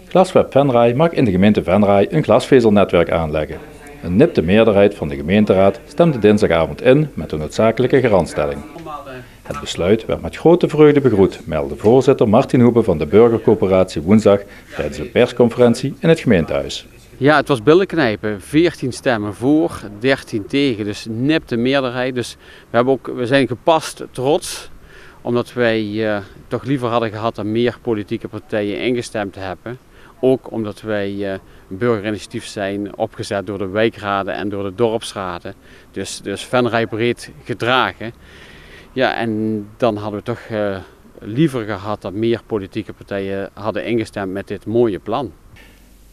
Glasweb Venray mag in de gemeente Venray een glasvezelnetwerk aanleggen. Een nipte meerderheid van de gemeenteraad stemde dinsdagavond in met de noodzakelijke garantstelling. Het besluit werd met grote vreugde begroet, meldde voorzitter Martin Hoebe van de Burgercoöperatie woensdag tijdens een persconferentie in het gemeentehuis. Ja, het was billen knijpen. 14 stemmen voor, 13 tegen, dus nipte meerderheid. Dus we zijn gepast trots, omdat wij toch liever hadden gehad dat meer politieke partijen ingestemd hebben. Ook omdat wij een burgerinitiatief zijn opgezet door de wijkraden en door de dorpsraden. Dus Venray breed gedragen. Ja, en dan hadden we toch liever gehad dat meer politieke partijen hadden ingestemd met dit mooie plan.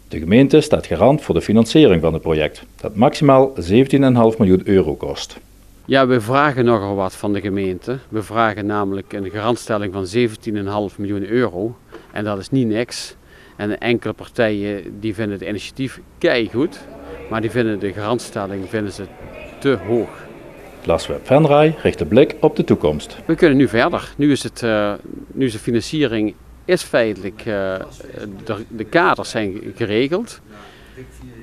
De gemeente staat garant voor de financiering van het project, dat maximaal 17,5 miljoen euro kost. Ja, we vragen nogal wat van de gemeente. We vragen namelijk een garantstelling van 17,5 miljoen euro. En dat is niet niks. En enkele partijen die vinden het initiatief keigoed, maar die vinden de garantstelling te hoog. Glasweb Venray richt de blik op de toekomst. We kunnen nu verder. Nu is de financiering feitelijk, de kaders zijn geregeld.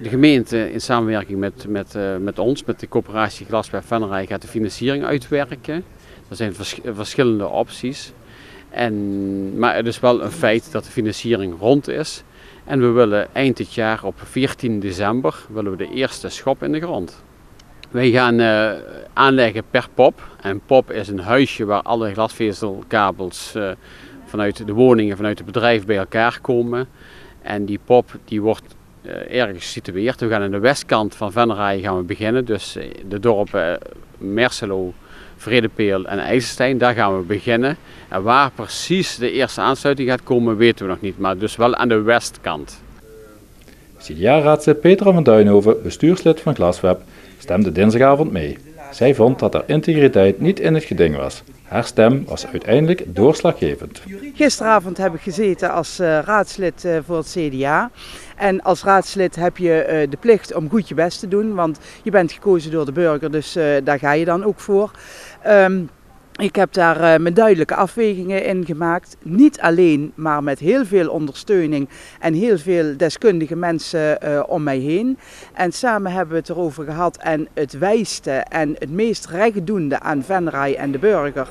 De gemeente in samenwerking met ons, met de coöperatie Glasweb Venray, gaat de financiering uitwerken. Er zijn verschillende opties. Maar het is wel een feit dat de financiering rond is. En we willen eind dit jaar op 14 december willen we de eerste schop in de grond. Wij gaan aanleggen per POP. En POP is een huisje waar alle glasvezelkabels vanuit de woningen, vanuit het bedrijf bij elkaar komen. En die POP die wordt ergens gesitueerd. We gaan aan de westkant van Venray gaan we beginnen. Dus de dorpen Merselo, Vredepeel en IJsselstein, daar gaan we beginnen. En waar precies de eerste aansluiting gaat komen weten we nog niet, maar dus wel aan de westkant. CDA-raadslid Petra van Duinhoven, bestuurslid van Glasweb, stemde dinsdagavond mee. Zij vond dat er integriteit niet in het geding was. Haar stem was uiteindelijk doorslaggevend. Gisteravond heb ik gezeten als raadslid voor het CDA. En als raadslid heb je de plicht om goed je best te doen, want je bent gekozen door de burger, dus daar ga je dan ook voor. Ik heb daar mijn duidelijke afwegingen in gemaakt. Niet alleen, maar met heel veel ondersteuning en heel veel deskundige mensen om mij heen. En samen hebben we het erover gehad en het wijste en het meest rechtdoende aan Venray en de burger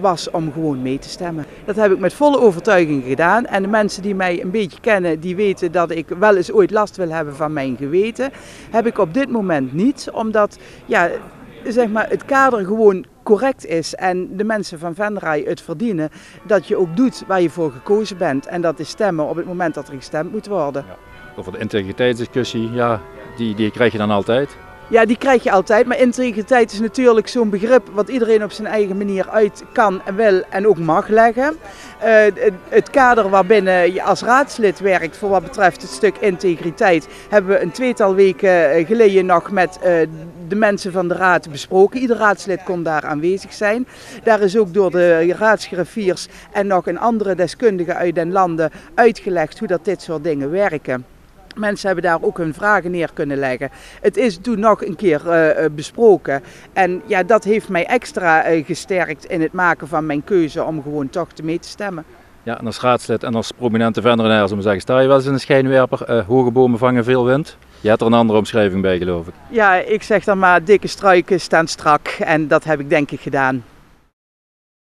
was om gewoon mee te stemmen. Dat heb ik met volle overtuiging gedaan. En de mensen die mij een beetje kennen, die weten dat ik wel eens ooit last wil hebben van mijn geweten. Heb ik op dit moment niet, omdat ja, zeg maar, het kader gewoon correct is en de mensen van Venray het verdienen dat je ook doet waar je voor gekozen bent. En dat is stemmen op het moment dat er gestemd moet worden. Ja. Over de integriteitsdiscussie, ja, die krijg je dan altijd? Ja, die krijg je altijd, maar integriteit is natuurlijk zo'n begrip wat iedereen op zijn eigen manier uit kan en wil en ook mag leggen. Het kader waarbinnen je als raadslid werkt voor wat betreft het stuk integriteit hebben we een tweetal weken geleden nog met de mensen van de raad besproken. Ieder raadslid kon daar aanwezig zijn. Daar is ook door de raadsgriffiers en nog een andere deskundige uit den landen uitgelegd hoe dat dit soort dingen werken. Mensen hebben daar ook hun vragen neer kunnen leggen. Het is toen nog een keer besproken. En ja, dat heeft mij extra gesterkt in het maken van mijn keuze om gewoon toch mee te stemmen. Ja, en als raadslid en als prominente Venrayaner, zou ik zeggen, sta je wel eens in een schijnwerper, hoge bomen vangen veel wind. Je hebt er een andere omschrijving bij, geloof ik. Ja, ik zeg dan maar dikke struiken staan strak en dat heb ik denk ik gedaan.